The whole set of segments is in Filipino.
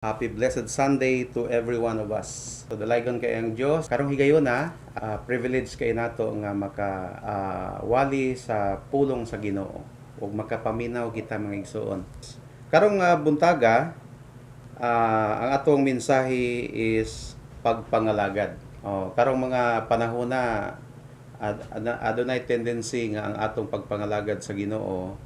Happy Blessed Sunday to every one of us. So dalagon kay ang Dios karong higayon na privilege kay nato nga wali sa pulong sa Ginoo ug makapaminaw kita mga igsoon. Karong buntaga ang atong mensahe is pagpangalagad. Karong mga panahon na adunay tendency nga ang atong pagpangalagad sa Ginoo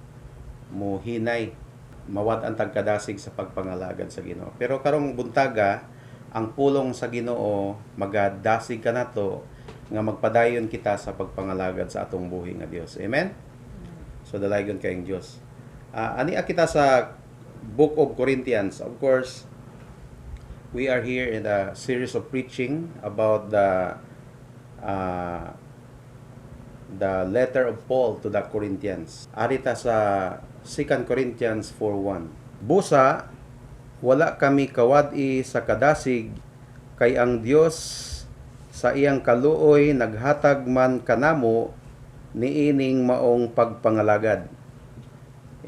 mo hinay mawad ang tagkadasig sa pagpangalagad sa Ginoo. Pero karong buntaga, ang pulong sa Ginoo magadasig ka nato nga magpadayon kita sa pagpangalagad sa atong buhi nga Dios. Amen. So dalaygon kayong Dios. Ani kita sa Book of Corinthians. Of course, we are here in a series of preaching about the letter of Paul to the Corinthians. Arita sa 2 Corinthians 4:1. Busa, wala kami kawad-i sa kadasig, kay ang Dios sa iyang kaluoy naghatag man kanamo niining maong pagpangalagad.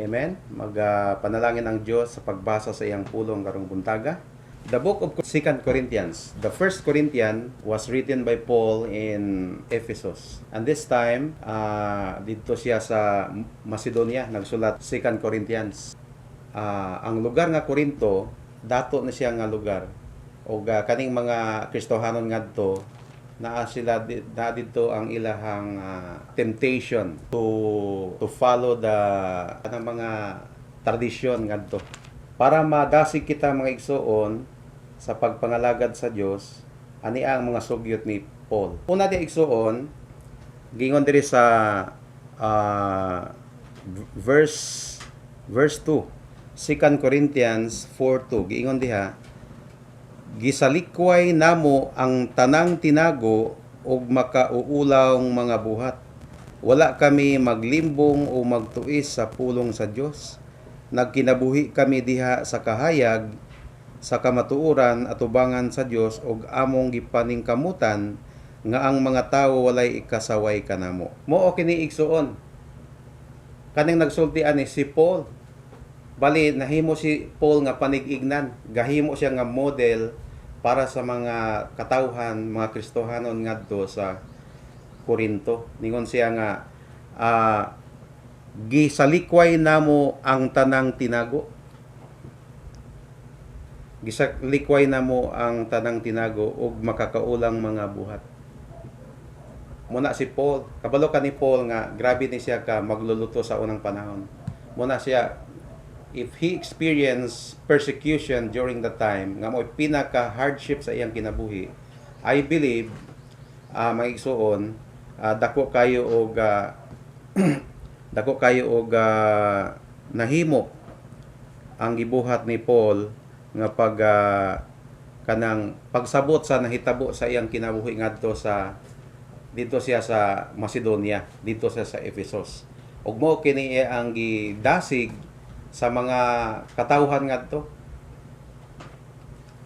Amen? Magpanalangin ang Dios sa pagbasa sa iyang pulong karong buntaga. The book of 2 Corinthians. The first Corinthian was written by Paul in Ephesus. And this time, dito siya sa Macedonia, nagsulat 2 Corinthians. Ang lugar nga Corinto, dato na siya nga lugar. O kaning mga Kristohanon ngadto, naa dito ang ilahang temptation to follow the mga tradisyon ngadto. Para madasig kita mga igsoon sa pagpangalagad sa Dios, ani ang mga sugyot ni Paul. Una di igsoon, gingon diri sa verse 2, 2 Corinthians 4:2, giingon diha, gisalikway namo ang tanang tinago ug makauulaw mga buhat. Wala kami maglimbong o magtuis sa pulong sa Dios. Nagkinabuhi kami diha sa kahayag, sa kamatuoran at ubangan sa Dios ug among gipaningkamutan nga ang mga tawo walay ikasaway kanamo. Mao kini igsuon. Kaning nagsultian ni si Paul. Bali nahimo si Paul nga panig-ignan, gahimo siya nga model para sa mga katawhan, mga Kristohanon ngadto sa Corinto. Ningon siya nga gisalikway namo ang tanang tinago. Gisalikway namo ang tanang tinago ug makakaulang mga buhat. Muna si Paul, kabalo ka ni Paul nga grabe ni siya ka magluluto sa unang panahon. Muna siya, if he experienced persecution during the time nga mo'y pinaka hardship sa iyang kinabuhi, I believe maigsuon dako kayo og nahimo ang gibuhat ni Paul nga kanang pagsabot sa nahitabo sa iyang kinabuhi ngadto dito siya sa Macedonia, dito siya sa Ephesus. Ug mo kini ang gidasig sa mga katawhan ngadto,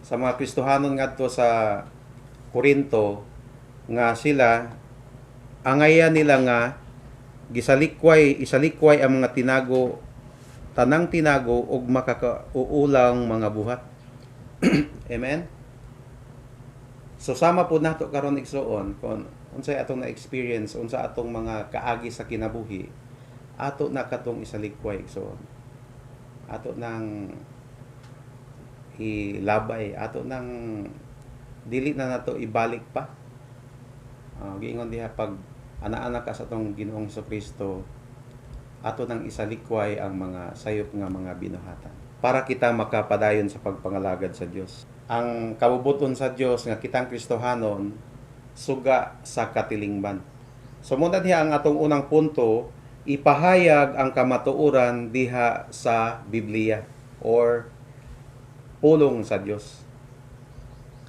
sa mga Kristohanon ngadto sa Corinto, nga sila angayan nila nga isalikway ang mga tanang tinago ug makakauulang mga buhat. Amen. So sama po nato karon igsoon kon unsay atong na-experience, unsa atong mga kaagi sa kinabuhi, ato na katong isalikway igsoon. Ato nang ilabay, ato nang dili na nato ibalik pa. Giingon diha pag ana-anak ka sa atong Ginoong Jesucristo, ato nang isalikway ang mga sayop nga mga binuhatan para kita makapadayon sa pagpangalagad sa Dios. Ang kabubuton sa Dios nga kitang Kristohanon suga sa katilingban. So muna diha ang atong unang punto, ipahayag ang kamatuoran diha sa Biblia or pulong sa Dios.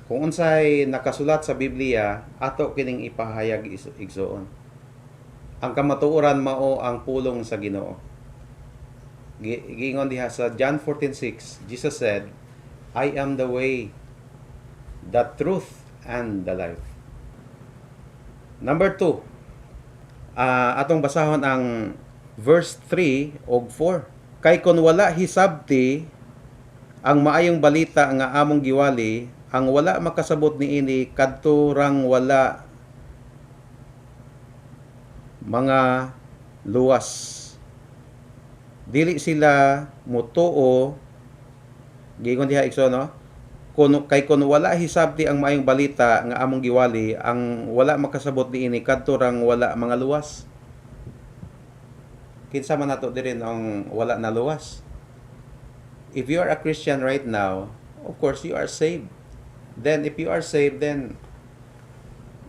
Kung unsay nakasulat sa Biblia, ato kining ipahayag igsoon. Ang kamatuoran mao ang pulong sa Ginoo. Giingon diha sa John 14:6, Jesus said, I am the way, the truth, and the life. Number 2, atong basahon ang verse 3 og 4. Kay kun wala hisabti ang maayong balita nga among giwali, ang wala makasabot niini kadto rang wala mga luwas. Dili sila mutuo giingon diha igsoon, no? Kung wala hisabti ang maayong balita nga among giwali, ang wala makasabot niini kadto rang wala mga luwas. Kinsa man nato diri ang wala na luwas? If you are a Christian right now, of course you are saved. Then if you are saved, then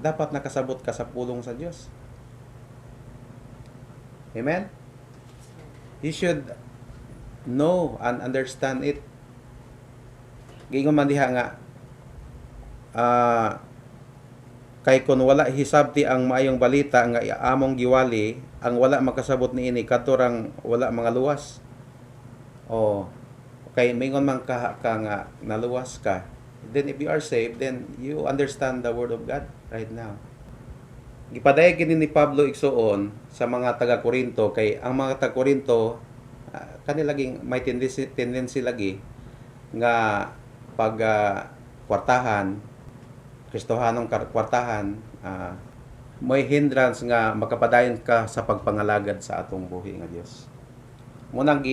dapat nakasabot ka sa pulong sa Dios. Amen? You should know and understand it. Giingon man diha nga kay kun wala hisabti ang maayong balita nga among giwali, ang wala makasabot niini kadto rang wala mga luwas. O kay mingon man ka nga naluwas ka, then if you are saved, then you understand the word of God right now. Gipadayag kini ni Pablo igsuon sa mga taga-Korinto, kay ang mga taga-Korinto kanilaging may tendency lagi nga pag kwartahan, Kristohanong kwartahan, may hindrance nga makapadayon ka sa pagpangalagad sa atong buhi nga Dios. Munang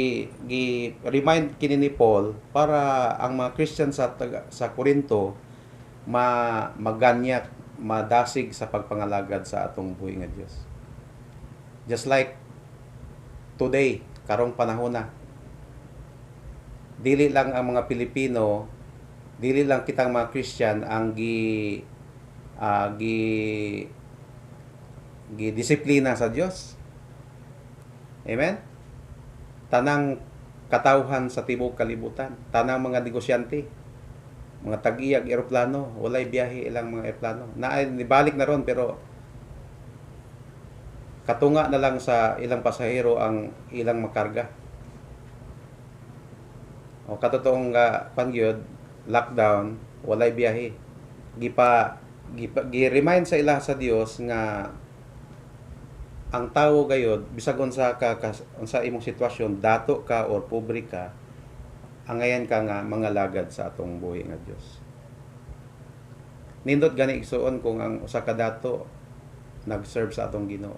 remind kini ni Paul para ang mga Christian sa Korinto maganyak, madasig sa pagpangalagad sa atong buhi nga Dios. Just like today, karong panahon na, dili lang ang mga Pilipino, dili lang kitang mga Christian ang disiplina sa Dios. Amen? Tanang katawhan sa tibuok kalibutan, tanang mga negosyante, mga tag-iyag eroplano, walay biyahe ilang mga eroplano. Nibalik na ron, pero katunga na lang sa ilang pasahero ang ilang makarga. O katotoong pangyod, lockdown, walay biyahe. Gi-remind sa ila sa Dios nga ang tawo gayod bisag unsa imong sitwasyon, dato ka or pobre ka, angayan ka nga mga lagad sa atong buhi nga Dios. Nindot gani igsuon kung ang usa ka dato nag-serve sa atong Ginoo.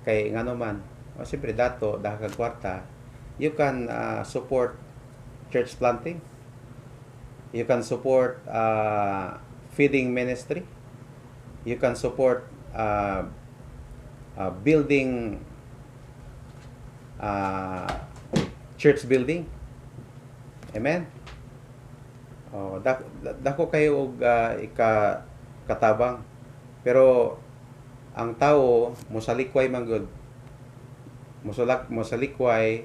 Kay ngano man, siyempre dato dahil kag kwarta, you can support church planting. You can support feeding ministry. You can support building church building. Amen. Dako kayo og katabang, pero ang tao mosalikway man gud, mosalikway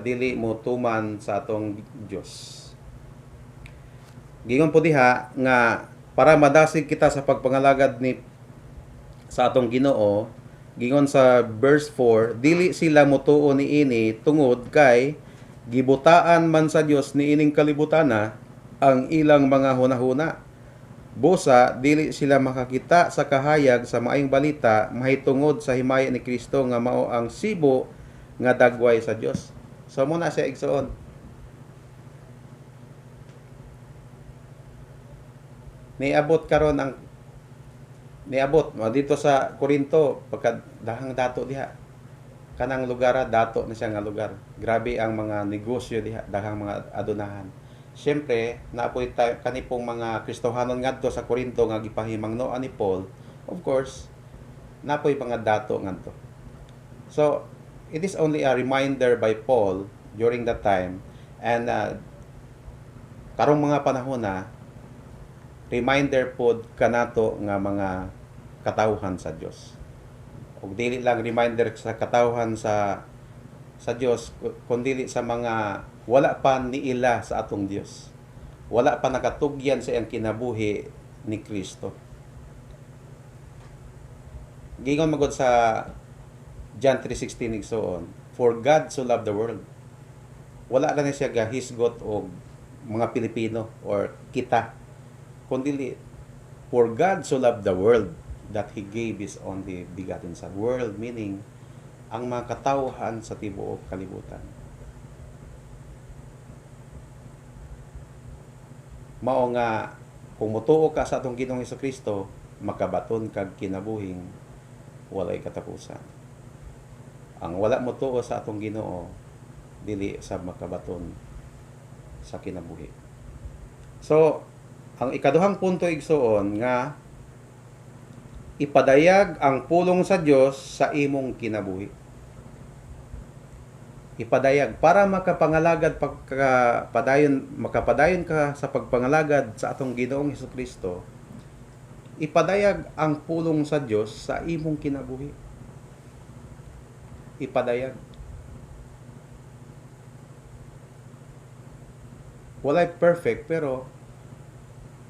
dili mo tuman sa atong Dios. Gingon po diha nga para madasig kita sa pagpangalagad sa atong Ginoo, gingon sa verse 4, dili sila motuo niini tungod kay gibutaan man sa Dios niining kalibutana ang ilang mga hunahuna. Busa dili sila makakita sa kahayag sa maayong balita mahitungod sa himaya ni Kristo nga mao ang sibo nga dagway sa Dios. So muna siya igsuon. Niabot dito sa Korinto, pagka dahang dato diha, kanang lugar dato na siya nga lugar. Grabe ang mga negosyo diha, dahang mga adunahan. Siyempre, naapoy tayo kanipong mga Kristohanon ngadto sa Korinto nga gipahimangnoan ni Paul. Of course, naapoy mga dato ngadto. So, it is only a reminder by Paul during that time, and karong mga panahon na reminder pod kanato nga mga katawhan sa Dios. Ug dili lang reminder sa katawhan sa Dios, kundi sa mga wala pa niila sa atong Dios. Wala pa nakatugyan sa iyang kinabuhi ni Kristo. Gingon magod sa John 3:16 igsoon, for God so loved the world. Wala lang siya gahisgot og mga Pilipino or kita, kundi for God so loved the world that He gave His only begotten Son. World meaning ang mga katawhan sa tibuok kalibutan. Mao nga kung motuo ka sa atong Ginoong Hesukristo, makabaton kag kinabuhing walay katapusan. Ang wala motuo sa atong Ginoo dili sa makabaton sa kinabuhi. So, ang ikaduhang punto igsuon nga ipadayag ang pulong sa Dios sa imong kinabuhi. Ipadayag para makapadayon ka sa pagpangalagad sa atong Ginoong Hesukristo. Ipadayag ang pulong sa Dios sa imong kinabuhi. Ipadayag. Walay perfect pero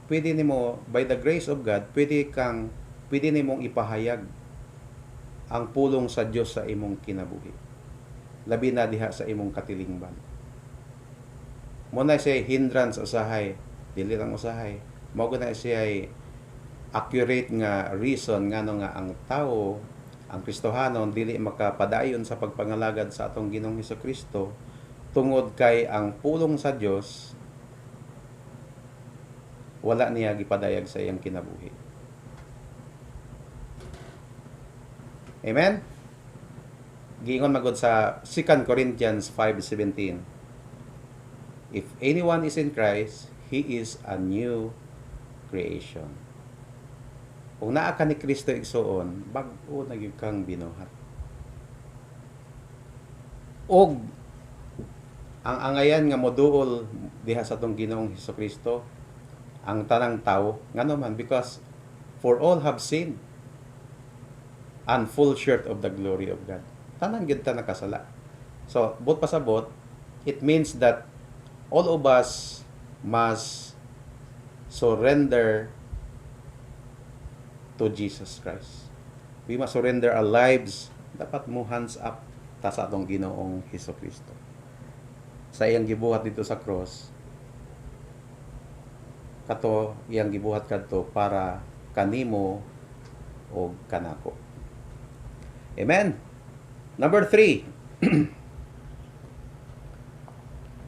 pwede nimo by the grace of God, pwede nimong ipahayag ang pulong sa Dios sa imong kinabuhi. Labi na diha sa imong katilingban. Mo na siya hindrance usahay, dili lang usahay. Mao na siya accurate nga reason ngano nga ang tao, ang Kristohanon dili makapadayon sa pagpangalagad sa atong Ginoong Hesukristo tungod kay ang pulong sa Dios wala niya gipadayag sa iyang kinabuhi. Amen? Giingon magod sa 2 Corinthians 5:17. If anyone is in Christ, he is a new creation. Kung naa ka ni Kristo igsuon, bag-o na gyud kang binuhat. Og ang angayan nga moduol diha sa atong Ginoong Hesukristo, ang tanang tao, ngano man, because for all have sinned and fall short of the glory of God. Tanan gyud ta nakasala. So, but pasabot, it means that all of us must surrender to Jesus Christ. We must surrender our lives. Dapat mo hands up ta sa atong Ginoong Hesukristo. Sa iyang gibuhat dito sa cross, kato iyang gibuhat kadto para kanimo o kanako. Amen. Number 3.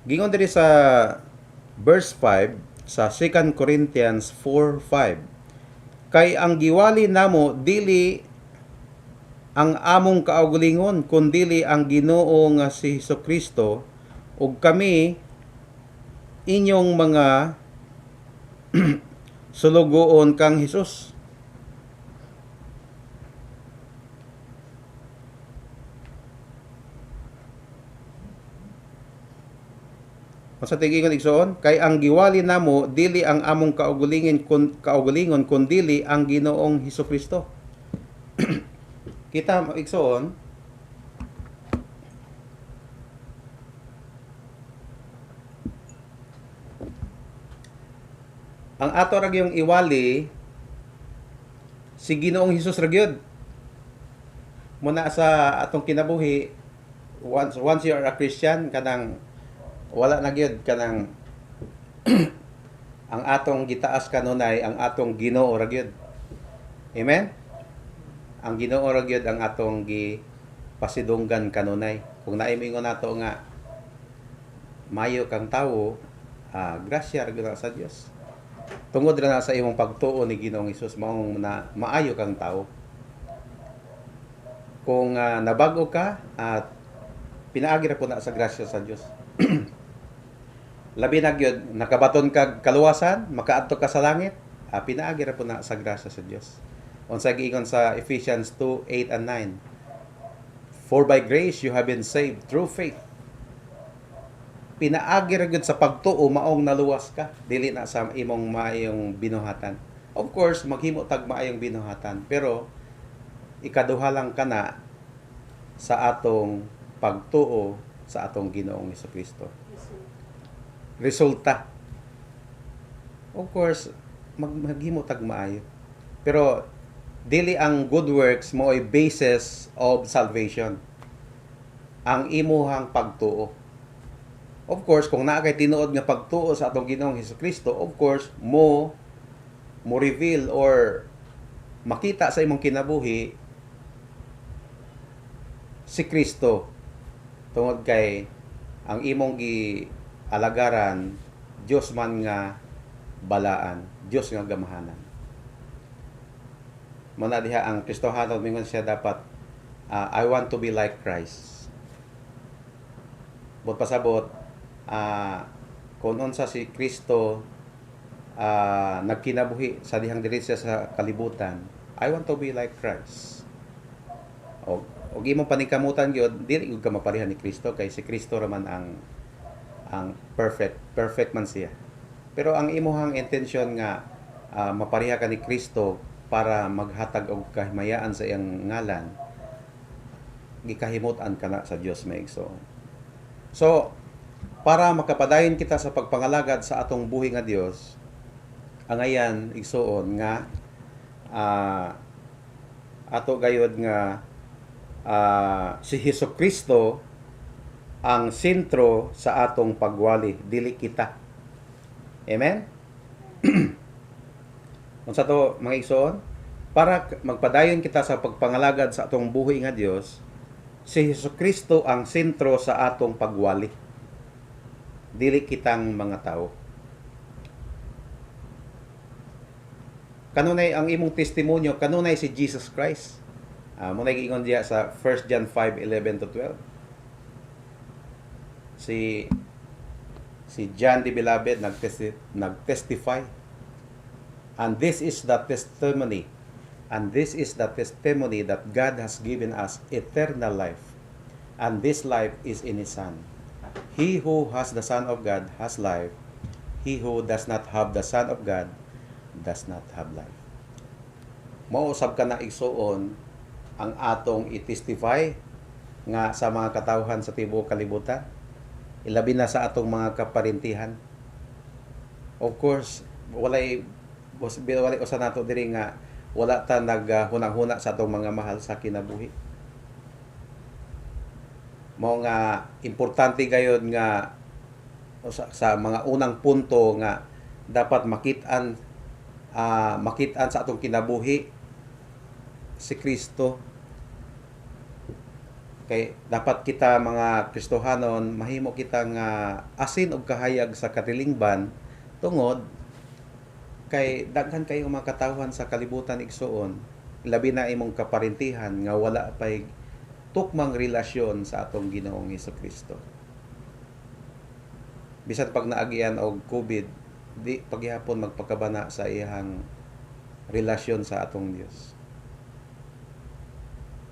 Gingon diri sa verse 5 sa 2 Corinthians 4:5. Kay ang giwali namo dili ang among kaugalingon kundi ang Ginoo nga si Hesukristo ug kami inyong mga sulugoon kang Hesus. Sa tigingon igsoon, kay ang giwali namo dili ang among kaugalingon kundi ang Ginoong Hesukristo. Kita igsoon, ang ato ra gyung iwali si Ginoong Hesus ra gyud. Muna sa atong kinabuhi, once you are a Christian, kanang wala na gyud kanang ang atong gitaas kanunay ang atong Ginoo ra gyud. Amen. Ang Ginoo ra gyud ang atong gipasidunggan kanunay. Kung naingon nato nga mayo kang tawo, grasya ra gyud sa Dios. Tungod ra na sa imong pagtuo ni Ginoong Hesus, maong na maayo kang tawo. Kung nabag-o ka at pinaagi ra po na sa grasya sa Dios. Labi na gyud nakabaton kag kaluwasan, makaadto ka sa langit, pinaagi ra po na sa grasya sa Dios. Unsa giingon sa Ephesians 2:8 and 9. For by grace you have been saved through faith. Pinaagi ra gyud sa pagtuo maong naluwas ka, dili na sa imong maayong binuhatan. Of course, maghimo tag maayong binuhatan, pero ikaduha lang kana sa atong pagtuo sa atong Ginoong Hesukristo. Resulta. Of course, maghimo tag maayo. Pero dili ang good works mo ay basis of salvation. Ang imuhang pagtuo. Of course, kung naa kay tinuod nga pagtuo sa atong Ginoong Hesukristo, of course, mo reveal or makita sa imong kinabuhi si Kristo tungod kay ang imong gialagaran Dios man nga balaan, Dios nga gamahanan. Muna diha ang Kristohanon mingon siya dapat I want to be like Christ. But pasabot kung unsa si Kristo nagkinabuhi sa dihang diri siya sa kalibutan, I want to be like Christ. Og imong paningkamutan gyud dili gyud ka mapareha ni Kristo kay si Kristo raman ang perfect man siya. Pero ang imuhang intensyon nga mapareha ka ni Kristo para maghatag og kahimayaan sa iyang ngalan, gikahimot-an kana sa Dios maigsoon. So, para makapadayon kita sa pagpangalagad sa atong buhi nga Dios, angayan igsoon nga ato gayud nga si Hesukristo ang sentro sa atong pagwali, dili kita. Amen? Unsa to mga igsoon? Para magpadayon kita sa pagpangalagad sa atong buhi nga Dios, si Hesukristo ang sentro sa atong pagwali, dili kitang mga tao. Kanunay ang imong testimonyo, kanunay si Jesus Christ. Muna giingon diya sa 1 John 5:11-12. Si John the Beloved nagtestify. And this is the testimony. And this is the testimony that God has given us eternal life. And this life is in His Son. He who has the Son of God has life. He who does not have the Son of God does not have life. Mausab ka na igsuon ang atong i-testify nga sa mga katawhan sa tibuok kalibutan, ilabi na sa atong mga kaparintihan. Of course, walay usa nato diri nga wala ta naghunang-huna sa atong mga mahal sa kinabuhi. Mao nga importante gayud nga sa mga unang punto nga dapat makitaan sa atong kinabuhi si Kristo. Kay dapat kita mga Kristohanon mahimo kita nga asin og kahayag sa katilingban tungod kay daghan kayo mga katawhan sa kalibutan igsuon, labi na imong kaparintihan nga wala pay tukmang relasyon sa atong Ginoong Hesukristo. Bisan pag naagian og COVID, di paghihapon magpakabana sa iyang relasyon sa atong Dios.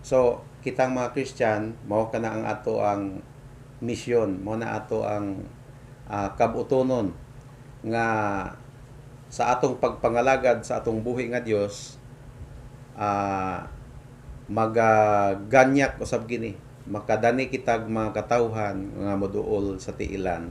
So, kitang mga Christian, mao kana ang ato ang misyon, mao na ato ang kabutonon nga sa atong pagpangalagad sa atong buhi nga Dios, magaganyak usab gini, makadani kitag mga katawhan nga moduol sa tiilan